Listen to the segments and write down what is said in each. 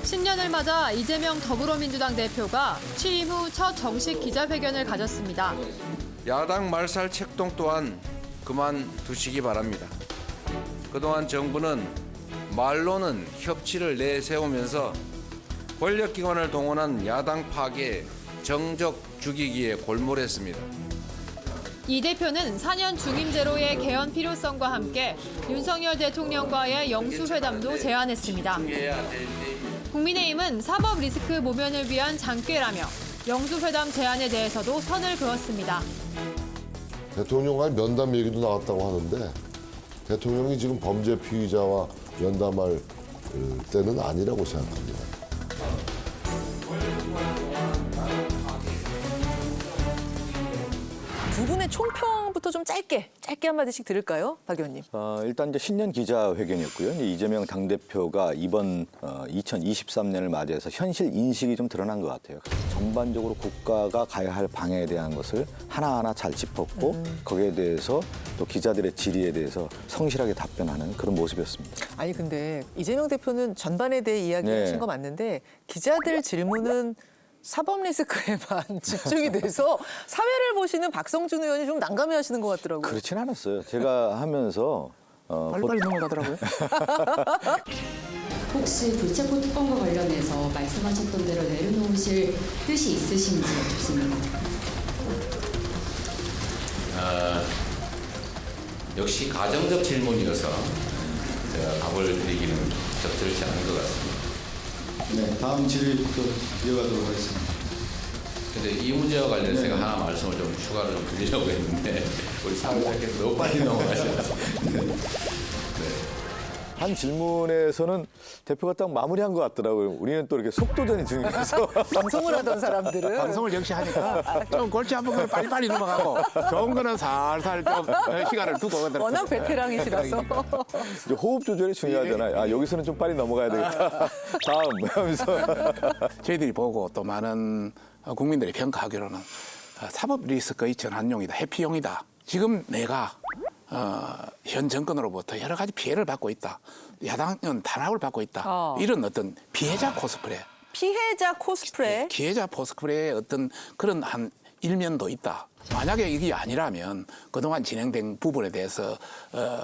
신년을 맞아 이재명 더불어민주당 대표가 취임 후 첫 정식 기자회견을 가졌습니다. 야당 말살 책동 또한 그만두시기 바랍니다. 그동안 정부는 말로는 협치를 내세우면서 권력기관을 동원한 야당 파괴 정적 죽이기에 골몰했습니다. 이 대표는 4년 중임제로의 개헌 필요성과 함께 윤석열 대통령과의 영수회담도 제안했습니다. 국민의힘은 사법 리스크 모면을 위한 장꾀라며 영수회담 제안에 대해서도 선을 그었습니다. 대통령과의 면담 얘기도 나왔다고 하는데 대통령이 지금 범죄 피의자와 면담할 때는 아니라고 생각합니다. 두 분의 총평부터 좀 짧게 한마디씩 들을까요? 박 의원님. 일단 이제 신년 기자회견이었고요. 이제 이재명 당대표가 이번 2023년을 맞이해서 현실 인식이 좀 드러난 것 같아요. 전반적으로 국가가 가야 할 방향에 대한 것을 하나하나 잘 짚었고 거기에 대해서 또 기자들의 질의에 대해서 성실하게 답변하는 그런 모습이었습니다. 아니 근데 이재명 대표는 전반에 대해 이야기하신 거 맞는데 기자들 질문은 사법 리스크에만 집중이 돼서 사회를 보시는 박성준 의원이 좀 난감해하시는 것 같더라고요. 그렇진 않았어요. 제가 하면서 빨리빨리 넘어가더라고요. 혹시 불체포 특권과 관련해서 말씀하셨던 대로 내려놓으실 뜻이 있으신지 묻습니다. 역시 가정적 질문이어서 제가 답을 드리기는 적절치 않은 것 같습니다. 네, 다음 질의부터 이어가도록 하겠습니다. 근데 이 문제와 관련해서 제가 하나 말씀을 좀 추가로 좀 드리려고 했는데 우리 사회자께서 너무 빨리 넘어가셔서 한 질문에서는 대표가 딱 마무리한 것 같더라고요. 우리는 또 이렇게 속도전이 중요해서 방송을 하던 사람들은 방송을 역시 하니까 좀 골치 아픈 거는 빨리빨리 넘어가고 좋은 거는 살살 좀 시간을 두고. 워낙 베테랑이시라서. 이제 호흡 조절이 중요하잖아요. 아, 여기서는 좀 빨리 넘어가야 되겠다. 다음 하면서 저희들이 보고 또 많은 국민들이 평가하기로는 사법 리스크의 전환용이다, 회피용이다. 지금 내가 현 정권으로부터 여러 가지 피해를 받고 있다. 야당은 탄압을 받고 있다. 이런 어떤 피해자 코스프레. 피해자 코스프레. 피해자 코스프레의 어떤 그런 한 일면도 있다. 만약에 이게 아니라면 그동안 진행된 부분에 대해서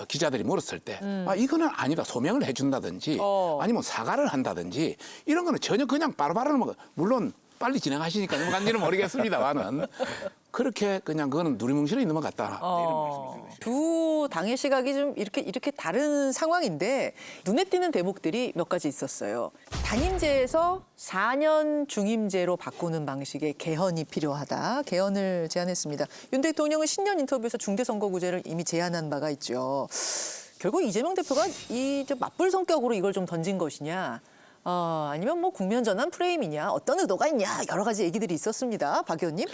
기자들이 물었을 때 이거는 아니다. 소명을 해준다든지 아니면 사과를 한다든지 이런 거는 전혀 그냥 바로바로 넘어가. 물론 빨리 진행하시니까 넘어간지는 모르겠습니다만은 그렇게 그냥 그거는 누리뭉실하게 넘어갔다. 이런 말씀이세요. 두 당의 시각이 좀 이렇게 다른 상황인데 눈에 띄는 대목들이 몇 가지 있었어요. 단임제에서 4년 중임제로 바꾸는 방식의 개헌이 필요하다. 개헌을 제안했습니다. 윤 대통령은 신년 인터뷰에서 중대선거구제를 이미 제안한 바가 있죠. 결국 이재명 대표가 이 좀 맞불 성격으로 이걸 좀 던진 것이냐. 아니면 뭐 국면 전환 프레임이냐, 어떤 의도가 있냐, 여러 가지 얘기들이 있었습니다. 박 의원님.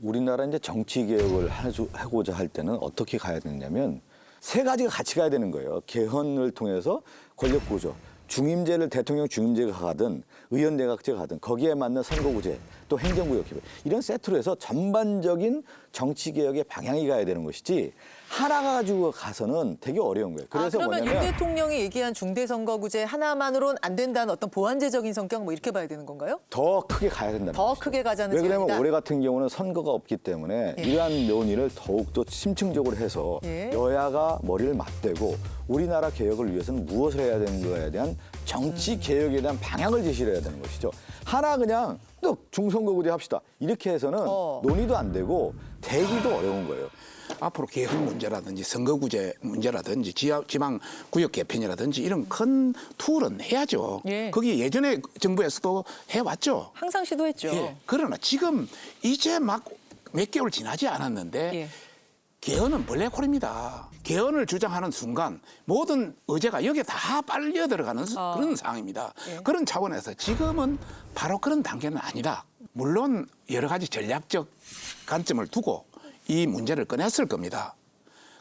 우리나라 이제 정치 개혁을 하고자 할 때는 어떻게 가야 되냐면 세 가지가 같이 가야 되는 거예요. 개헌을 통해서 권력 구조, 중임제를 대통령 중임제가 가든 의원 내각제가 가든 거기에 맞는 선거구제 또 행정구역 개혁 이런 세트로 해서 전반적인 정치 개혁의 방향이 가야 되는 것이지 하나 가지고 가서는 되게 어려운 거예요. 그래서 그러면 뭐냐면 윤 대통령이 얘기한 중대선거구제 하나만으로는 안 된다는 어떤 보완제적인 성격 뭐 이렇게 봐야 되는 건가요? 더 크게 가야 된다는 더 거죠. 크게 가자는 왜 그러냐면 제안이다. 올해 같은 경우는 선거가 없기 때문에 이러한 논의를 더욱더 심층적으로 해서 여야가 머리를 맞대고 우리나라 개혁을 위해서는 무엇을 해야 되는 거에 대한 정치 개혁에 대한 방향을 제시를 해야 되는 것이죠. 하나 그냥 또 중선거구제 합시다. 이렇게 해서는 논의도 안 되고 되기도 어려운 거예요. 앞으로 개헌 문제라든지 선거구제 문제라든지 지방 구역 개편이라든지 이런 큰 툴은 해야죠. 거기 예전에 정부에서도 해왔죠. 항상 시도했죠. 그러나 지금 이제 막 몇 개월 지나지 않았는데 개헌은 블랙홀입니다. 개헌을 주장하는 순간 모든 의제가 여기에 다 빨려 들어가는 그런 상황입니다. 그런 차원에서 지금은 바로 그런 단계는 아니다. 물론 여러 가지 전략적 관점을 두고 이 문제를 꺼냈을 겁니다.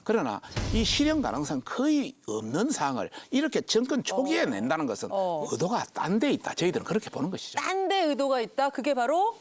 그러나 이 실현 가능성 거의 없는 사항을 이렇게 정권 초기에 낸다는 것은 의도가 딴 데 있다. 저희들은 그렇게 보는 것이죠. 딴 데 의도가 있다. 그게 바로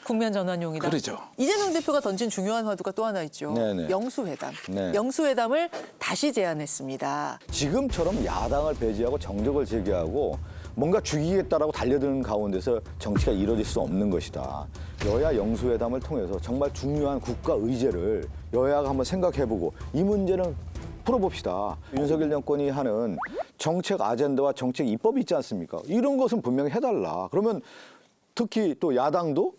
국면 전환용이다. 그렇죠. 이재명 대표가 던진 중요한 화두가 또 하나 있죠. 네네. 영수회담. 네. 영수회담을 다시 제안했습니다. 지금처럼 야당을 배제하고 정적을 제기하고 뭔가 죽이겠다라고 달려드는 가운데서 정치가 이루어질 수 없는 것이다. 여야 영수회담을 통해서 정말 중요한 국가 의제를 여야가 한번 생각해보고 이 문제는 풀어봅시다. 윤석열 정권이 하는 정책 아젠다와 정책 입법이 있지 않습니까? 이런 것은 분명히 해달라. 그러면 특히 또 야당도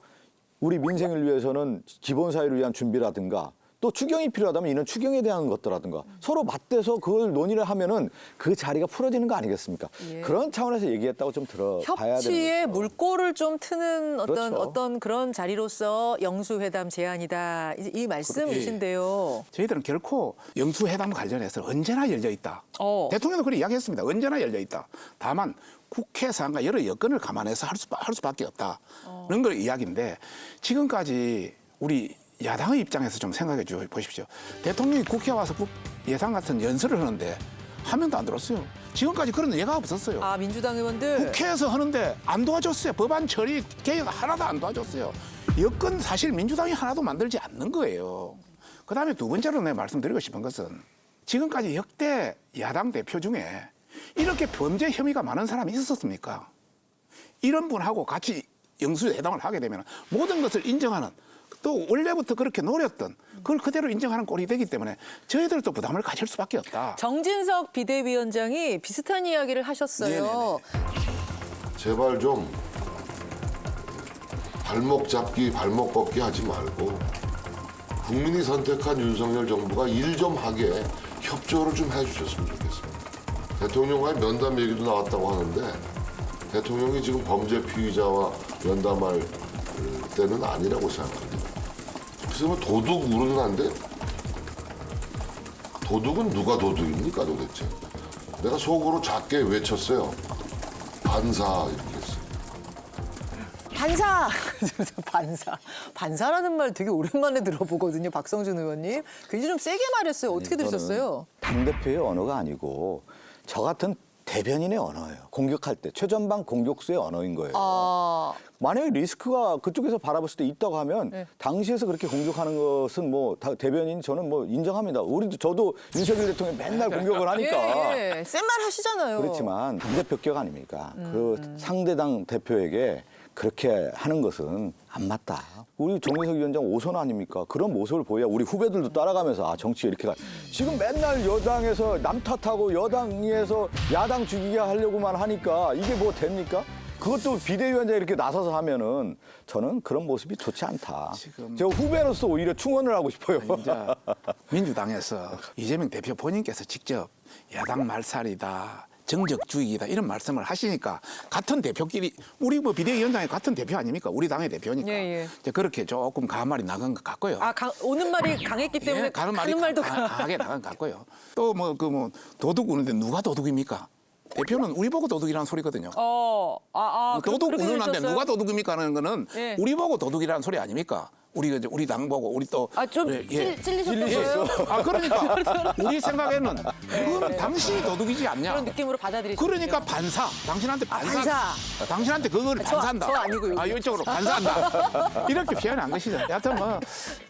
우리 민생을 위해서는 기본사회를 위한 준비라든가 또 추경이 필요하다면 이런 추경에 대한 것들라든가 서로 맞대서 그걸 논의를 하면은 그 자리가 풀어지는 거 아니겠습니까? 예. 그런 차원에서 얘기했다고 좀 들어봐야 되는 협치의 거죠. 물꼬를 좀 트는 그렇죠. 어떤 그런 자리로서 영수회담 제안이다. 이 말씀이신데요. 저희들은 결코 영수회담 관련해서 언제나 열려 있다. 대통령도 그렇게 이야기했습니다. 언제나 열려 있다. 다만 국회 사안과 여러 여건을 감안해서 할 수밖에 없다는 걸 이야기인데 지금까지 우리 야당의 입장에서 좀 생각해 보십시오. 대통령이 국회에 와서 예산 같은 연설을 하는데 한 명도 안 들었어요. 지금까지 그런 예가 없었어요. 아, 민주당 의원들. 국회에서 하는데 안 도와줬어요. 법안 처리 개혁 하나도 안 도와줬어요. 여건 사실 민주당이 하나도 만들지 않는 거예요. 그다음에 두 번째로 내가 말씀드리고 싶은 것은 지금까지 역대 야당 대표 중에 이렇게 범죄 혐의가 많은 사람이 있었습니까? 이런 분하고 같이 영수회담을 하게 되면 모든 것을 인정하는 또 원래부터 그렇게 노렸던 그걸 그대로 인정하는 꼴이 되기 때문에 저희들도 부담을 가질 수밖에 없다. 정진석 비대위원장이 비슷한 이야기를 하셨어요. 제발 좀 발목 잡기, 발목 꺾기 하지 말고 국민이 선택한 윤석열 정부가 일 좀 하게 협조를 좀 해주셨으면 좋겠습니다. 대통령과의 면담 얘기도 나왔다고 하는데 대통령이 지금 범죄 피의자와 면담할 때는 아니라고 생각합니다. 그래서 뭐 도둑 우르는한데 도둑은 누가 도둑입니까 도대체? 내가 속으로 작게 외쳤어요. 반사 이렇게 했어요. 반사! 반사라는 말 되게 오랜만에 들어보거든요. 박성준 의원님. 굉장히 좀 세게 말했어요. 어떻게 들으셨어요? 당대표의 언어가 아니고 저 같은 대변인의 언어예요. 공격할 때 최전방 공격수의 언어인 거예요. 만약에 리스크가 그쪽에서 바라봤을 때 있다고 하면 당시에서 그렇게 공격하는 것은 뭐 대변인 저는 뭐 인정합니다. 저도 윤석열 대통령이 맨날 공격을 하니까. 예. 센 말 하시잖아요. 그렇지만 당대표격 아닙니까? 그 상대당 대표에게 그렇게 하는 것은 안 맞다. 우리 정진석 위원장 오선 아닙니까? 그런 모습을 보여야 우리 후배들도 따라가면서 아 정치가 이렇게 가. 지금 맨날 여당에서 남 탓하고 여당에서 야당 죽이게 하려고만 하니까 이게 뭐 됩니까? 그것도 비대위원장이 이렇게 나서서 하면은 저는 그런 모습이 좋지 않다. 지금 저 후배로서 오히려 충원을 하고 싶어요. 이제 민주당에서 이재명 대표 본인께서 직접 야당 말살이다. 정적주의다 이런 말씀을 하시니까 같은 대표끼리 우리 뭐 비대위원장이 같은 대표 아닙니까? 우리 당의 대표니까 이제 그렇게 조금 강한 말이 나간 것 같고요. 오는 말이 강했기 때문에 가는 말이 말도 강하게 나간 것 같고요. 또 뭐 도둑 우는데 누가 도둑입니까? 대표는 우리 보고 도둑이라는 소리거든요. 도둑 우는한데 누가 도둑입니까 하는 거는 우리 보고 도둑이라는 소리 아닙니까? 우리 당 보고 우리 또 좀 찔리셨던 거예요? 그러니까 우리 생각에는 그건 당신이 도둑이지 않냐? 그런 느낌으로 받아들이시죠. 그러니까 반사. 당신한테 반사. 당신한테 그걸 반사한다. 저 아니고요. 이쪽으로 반사한다. 이렇게 표현한 것이죠. 여하튼 뭐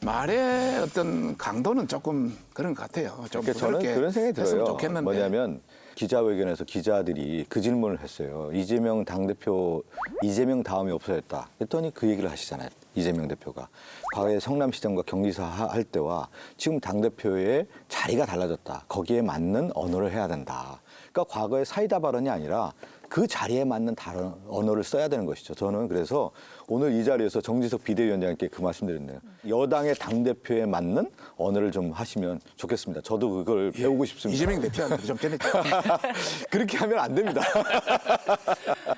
말의 어떤 강도는 조금 그런 것 같아요. 좀 그러니까 저는 그런 생각이 들어요. 좋겠는데. 뭐냐면 기자회견에서 기자들이 그 질문을 했어요. 이재명 당대표, 이재명 다음이 없어졌다. 했더니 그 얘기를 하시잖아요. 이재명 대표가. 과거에 성남시장과 경기사 할 때와 지금 당대표의 자리가 달라졌다. 거기에 맞는 언어를 해야 된다. 그러니까 과거의 사이다 발언이 아니라 그 자리에 맞는 다른 언어를 써야 되는 것이죠. 저는 그래서 오늘 이 자리에서 정진석 비대위원장께 그 말씀드렸네요. 여당의 당대표에 맞는 언어를 좀 하시면 좋겠습니다. 저도 그걸 배우고 싶습니다. 이재명 대표한테 좀 전했죠. 그렇게 하면 안 됩니다.